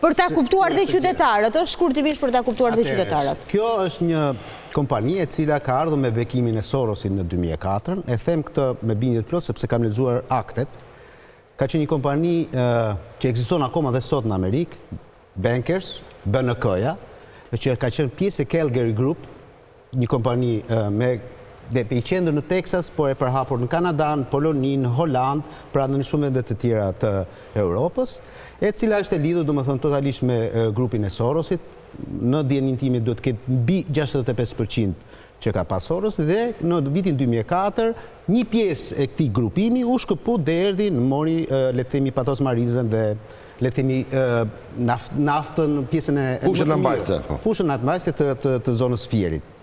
Për ta kuptuar dhe qytetarët, është shkurtimisht për ta kuptuar dhe qytetarët. Kjo është një kompani e cila ka ardhur me bekimin e Sorosit në 2004. E them këtë me bindje të plot sepse kam lexuar aktet. Ka qenë një kompani që ekziston akoma dhe sot në Amerikë, Bankers, BNK-ja, që ka qenë pjesë e Calgary Group, një kompani dhe i qendër në Texas, por e përhapur në Kanada, në Poloni, në Holland, pra në shumë vende të tjera të Europës, e cila është e lidhur domethënë totalisht me grupin e Sorosit. Në dijenin time duhet të ketë mbi 65% që ka pas Soros, dhe në vitin 2004 një pjesë e këtij grupimi u shkëput dhe erdhi në mori le të themi patos marizën dhe le të themi naftën, pjesën e fushën lambajtëse. Fushën lambajtëse të zonës Fierit.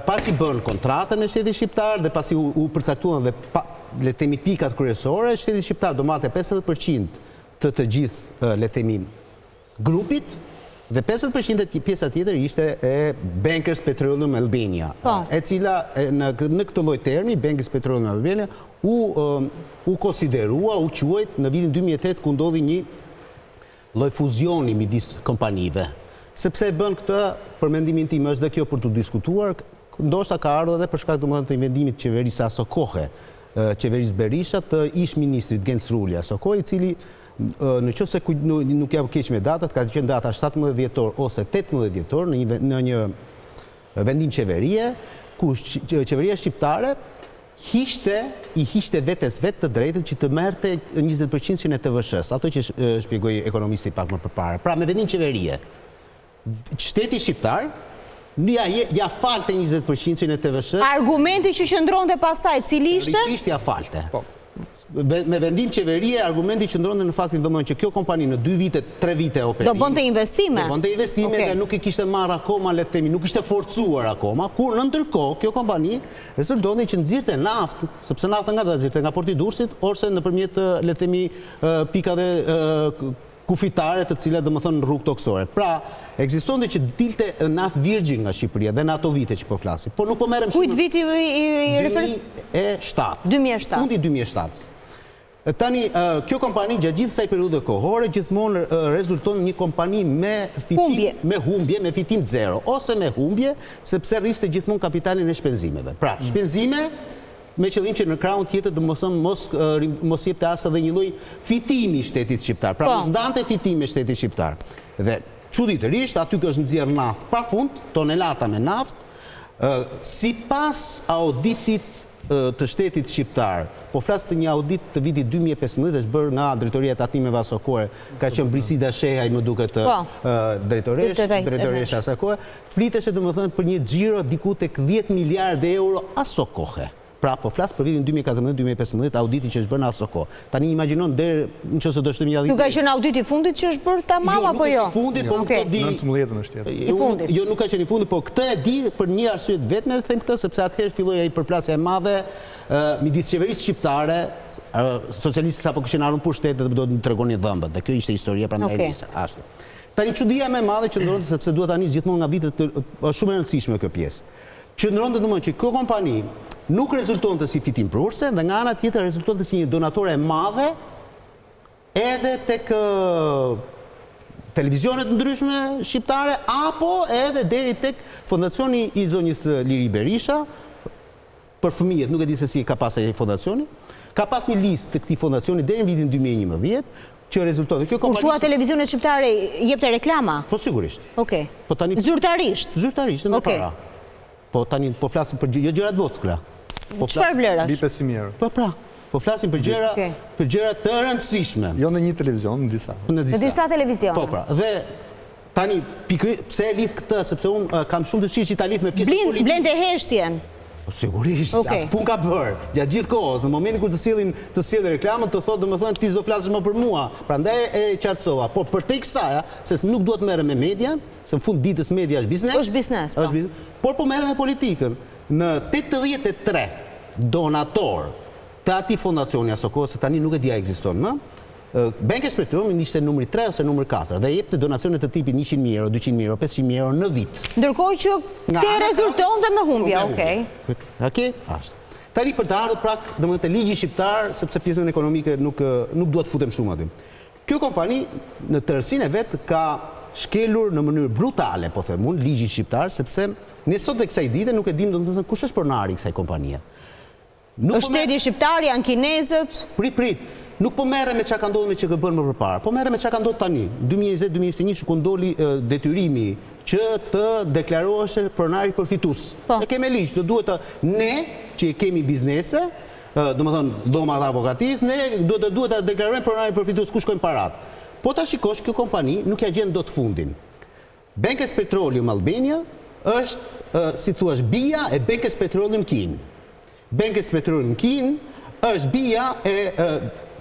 Pasi bën kontratën e shtetit shqiptar dhe pasi u përcaktuan dhe le të themi pikat kryesore, shteti shqiptar do marrte 50% të gjithë le të themi grupit dhe 50% e pjesa tjetër ishte e Bankers Petroleum Albania, e cila në këtë lloj termi Bankers Petroleum Albania u konsiderua, u quajt në vitin 2008 ku ndodhi një lloj fuzioni midis kompanive. Sepse e bën këtë, për mendimin tim është dhe kjo për të diskutuar, ndoshta ka ardhur edhe për shkak domethënë të vendimit të qeverisë aso kohe, qeverisë Berisha, të ish ministrit Genc Ruli aso kohë, i cili nëse nuk jam keq me datat, ka qenë data 17 dhjetor ose 18 dhjetor në një vendim qeverie, ku qeveria shqiptare i hishte vetes vetë të drejtën që të merrte 20% e TVSH-s, ato që shpjegoi ekonomisti pak më përpara. Pra me vendim qeverie, shteti shqiptar ja falte 20% e TVSH. Argumenti që qëndronte pasaj, cili ishte? Ishte ja falte. Me vendim qeverie, argumenti qëndronte në faktin domethënë që kjo kompani në 2 vite, 3 vite operi. Do bënte investime. Do bënte investime dhe nuk i kishte marrë akoma, le të themi, nuk ishte forcuar akoma, kur në ndërkohë kjo kompani rezultonte që nxirrte naftë, sepse nafta nga do nxirrte nga porti i Durrësit ose nëpërmjet le të themi pikave kufitare të cilat domethënë rrugë toksore. Pra, ekzistonte që dilte naftë virgjin nga Shqipëria dhe në ato vite që po flasim. Po nuk po merrem shumë. Kujt viti i referit? 2007. Fundi 2007. Tani, kjo kompani gjatë gjithë kësaj periudhe kohore gjithmonë rezulton një kompani me humbje, me fitim zero, ose me humbje, sepse rriste gjithmonë kapitalin e shpenzimeve. Pra, shpenzime me qëllim që në krahun tjetër mos jepte as edhe një lloj fitimi shtetit shqiptar. Pra mos ndante fitimi shtetit shqiptar. Dhe çuditërisht aty që është nxjerr naftë pafund, tonelata me naftë, sipas auditit të shtetit shqiptar, po flas të një audit të vitit 2015, është bërë nga Drejtoria e Tatimeve asaj kohe, ka qenë Brisida Shehaj më duket drejtoresha asaj kohe, fliteshe domethënë për një xhiro diku tek 10 miliardë euro aso kohe. Pra, po flas për vitin 2014-2015, auditi që është bërë në aso kohë. Tani imagjinon deri nëse do shtojmë një audit. Nuk ka qenë auditi i fundit që është bërë tamam apo jo? Jo, nuk është i fundit, po këtë di. 19 është tjetër. I fundit. Jo, nuk ka qenë i fundit, po këtë e di për një arsye vetëm, them këtë sepse atëherë filloi ai përplasja e madhe midis qeverisë shqiptare, socialistët apo kishin ardhur në pushtet dhe do të tregonin dhëmbët. Dhe kjo ishte historia prandaj nisi. Ashtu. Tani çudia më e madhe që ndronte sepse duhet ta nis gjithmonë nga vitet është shumë e rëndësishme kjo pjesë. Që ndronte domosdoshmë që kjo kompani nuk rezultonte si fitim prurse dhe nga ana tjetër rezultonte si një donatore e madhe edhe tek televizionet ndryshme shqiptare apo edhe deri tek fondacioni i zonjës Liri Berisha për fëmijët, nuk e di se si ka pas ai fondacioni. Ka pas një listë të këtij fondacioni deri në vitin 2011 që rezultonte kjo kompani. Kur thua televizionet shqiptare jepte reklama? Po sigurisht. Okej. Po tani zyrtarisht. Zyrtarisht me para. Po tani po flasim për jo gjëra të vockla. Çfarë vlerash? Mbi 500.000 euro. Po flasim për gjëra të rëndësishme. Jo në një televizion, në disa. Në disa televizione. Po pra, dhe tani pse e lidh këtë, sepse unë kam shumë dëshirë që ta lidh me pjesën politike. Blende heshtjen. Po sigurisht, atë punë ka bërë. Gjatë gjithë kohës, në momentin kur të sjellin reklamën, të thotë domethënë ti s'do flasësh më për mua. Prandaj e qartësova. Po përtej kësaj, se nuk duhet merrem me median, se në fund ditës media është biznes. Është biznes. Është biznes. Por po merrem me politikën. Në 83 donator të atij fondacioni aso kohë, se tani nuk e di a ekziston më. Bankers Petroleum ishte numri 3 ose numri 4 dhe jepte donacione të tipit 100.000 euro, 200.000 euro, 500.000 euro në vit. Ndërkohë që te rezultonte me humbje, okay. Okej, ashtu. Tani për të ardhur domethënë te ligji shqiptar, sepse pjesën ekonomike nuk dua të futem shumë aty. Kjo kompani në tërësinë e vet ka shkelur në mënyrë brutale, po them unë, ligjin shqiptar, sepse ne sot dhe kësaj dite nuk e dim domethënë kush është pronari i kësaj kompanie. Është shteti shqiptar, janë kinezët. Prit. Nuk po merre me çka ka ndodhur me ÇKB-n më përpara, po merre me çka ka ndodhur tani, 2020-2021 ku ndoli detyrimi që të deklarohesh pronari përfitues. Po. Ne kemi ligj, do duhet ne që kemi biznese, domethënë dhoma të avokatisë, ne duhet ta deklarojmë pronari përfitues ku shkojnë parat. Po ta shikosh, kjo kompani nuk ja gjen dot fundin. Bankers Petroleum Albania është, si thuash, bija e Bankers Petroleum Kin. Bankers Petroleum Kin është bija e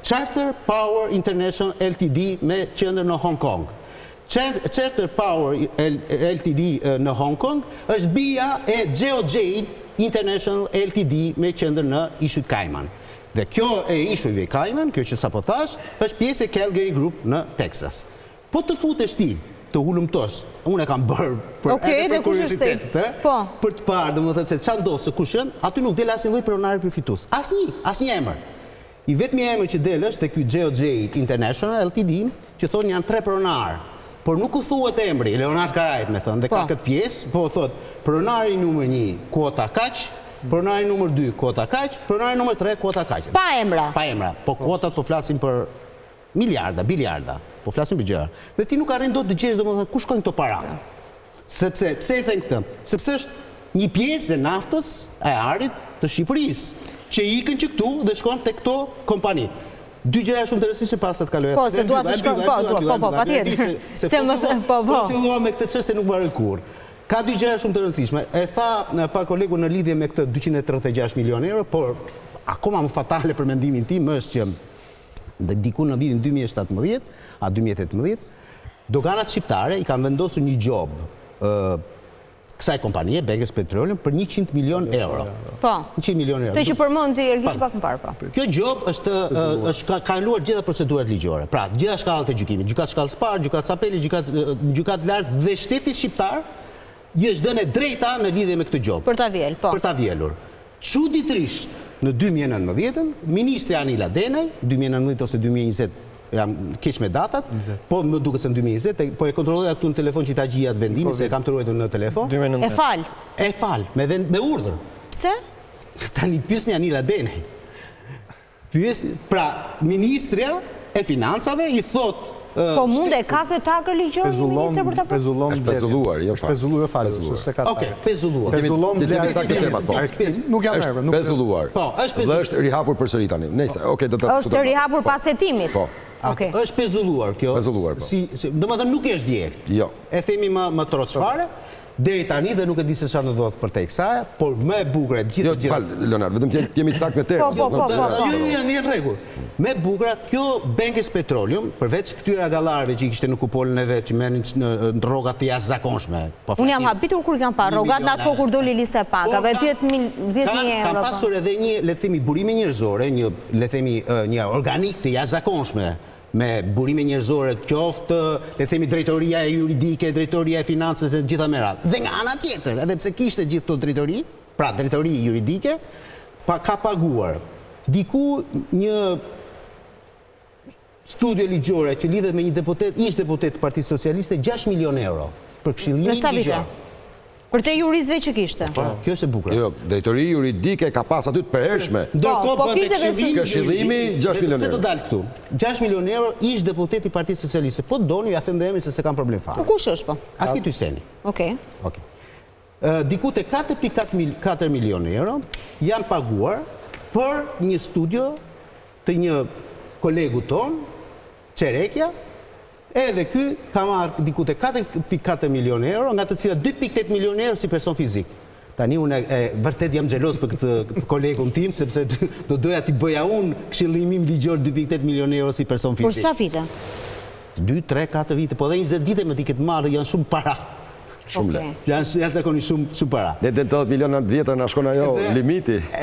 Charter Power International Ltd me qendër në Hong Kong. Charter Power Ltd në Hong Kong është bija e GeoJade International Ltd me qendër në Ishujt Cayman. Dhe kjo e Ishujve Cayman, kjo që sapo thash, është pjesë e Calgary Group në Texas. Po të futesh ti, të hulumtosh, unë e kam bërë për kuriozitet, për të parë, domethënë se çfarë ndodh, se kush janë, aty nuk del asnjë lloj pronari përfitues. Asnjë emër. I vetmi emër që del është te ky GeoJade International Ltd, që thonë janë 3 pronar, por nuk u thuhet emri, Leonard Karajt me thënë, dhe ka këtë pjesë, po thot, pronari numër 1, kuota kaq, pronari numër 2, kuota kaq, pronari numër 3, kuota kaq. Pa emra. Pa emra, po kuotat po flasin për miliarda, biliarda, po flasin për gjëra. Dhe ti nuk arrin dot të gjesh domethënë ku shkojnë këto para. Sepse pse e them këtë? Sepse është një pjesë e naftës e arit të Shqipërisë, që ikën që këtu dhe shkon tek këto kompani. Dy gjëra shumë të rëndësishme pas sa të kaloj. Po, se dua të shkoj, patjetër. Po fillova me këtë çështje nuk mbaroj kurrë. Ka dy gjëra shumë të rëndësishme. E tha pa kolegu në lidhje me këtë 236 milionë euro, por akoma më fatale për mendimin tim është që diku në vitin 2017 a 2018, doganat shqiptare i kanë vendosur një gjop kësaj kompanie, Bankers Petroleum, për 100 milion euro. Po. 100 milion euro. Të që përmend ti Ergisi pak më parë, po. Kjo gjop është ka kaluar gjitha procedurat ligjore. Pra, gjitha shkallët e gjykimit, gjykat shkallës parë, gjykat apeli, gjykat lartë dhe shteti shqiptar i është dhënë drejta në lidhje me këtë gjop. Për ta vjel, po. Për ta vjelur. Çuditërisht, në 2019, ministri Anila Denaj, 2019 ose 2020, jam keq me datat, po më duket se në 2020, po e kontrolloja këtu në telefon që ta gjija të vendimit, se e kam të ruajtur në telefon. E fal, me urdhër. Pse? Tani pyesni Anila Denaj. Pra, ministrja e financave i thot po mund e ka këtë takër ligjor një ministër për ta pezullon. Është pezulluar, jo fal. Pezulluar falë, se ka. Okej, pezulluar. Pezullon Nuk jam erë, nuk pezulluar. Po, është pezulluar. Dhe është rihapur përsëri tani. Nëse, okay, do ta. Është rihapur pas hetimit. Po. Okej. Është pezulluar kjo. Pezulluar, po. Domethënë nuk është djel. Jo. E themi më troç fare. Deri tani dhe nuk e di se çfarë ndodh për tek kësaj, por më e bukur gjithë. Jo, fal, Leonard, vetëm jemi të saktë në term. Po. Jo, në rregull. Me bukur, kjo Bankers Petroleum, përveç këtyre gallarëve që i kishte në kupolën e vet, që merrin në rroga të jashtëzakonshme. Unë jam habitur kur kanë parë rrogat në atë kohë kur doli lista e pakave, 10.000 euro. Kanë pasur edhe një, le të themi, burime njerëzore, një organik të jashtëzakonshme, me burime njerëzore, qoftë, le themi, drejtoria e juridike, drejtoria e financës e gjitha me radhë. Dhe nga ana tjetër, edhe pse kishte gjithë këto drejtori, pra drejtori juridike, ka paguar diku një studio ligjore që lidhet me një ish deputet të Partisë Socialiste 6 milion euro për këshillimin ligjor. Për te jurizve që kishte. Kjo është e bukur. Jo, drejtori juridike ka pas aty të përhershme. Ndërkohë këshillimi 6 milion euro. Se do dalë këtu. 6 milion euro ish deputet i Partisë Socialiste. Po doni ja them dhe emrin se s'kam problem fare. Po kush është po? Akit Hyseni. Okej. Diku te 4.4 milion euro janë paguar për një studio të një kolegu ton, Çerekja. Edhe ky ka marrë diku te 4.4 milion euro, nga të cilat 2.8 milion euro si person fizik. Tani unë vërtet jam xheloz për këtë kolegun tim, sepse do doja t'i bëja unë këshillimin ligjor 2.8 milion euro si person fizik. Për sa vite? 2, 3, 4 vite, po dhe 20 vite me t'i këtë marrë, janë shumë para. Shumë le. Janë zakonisht shumë para. Ne 80 miliona vjetër na shkon ajo limiti.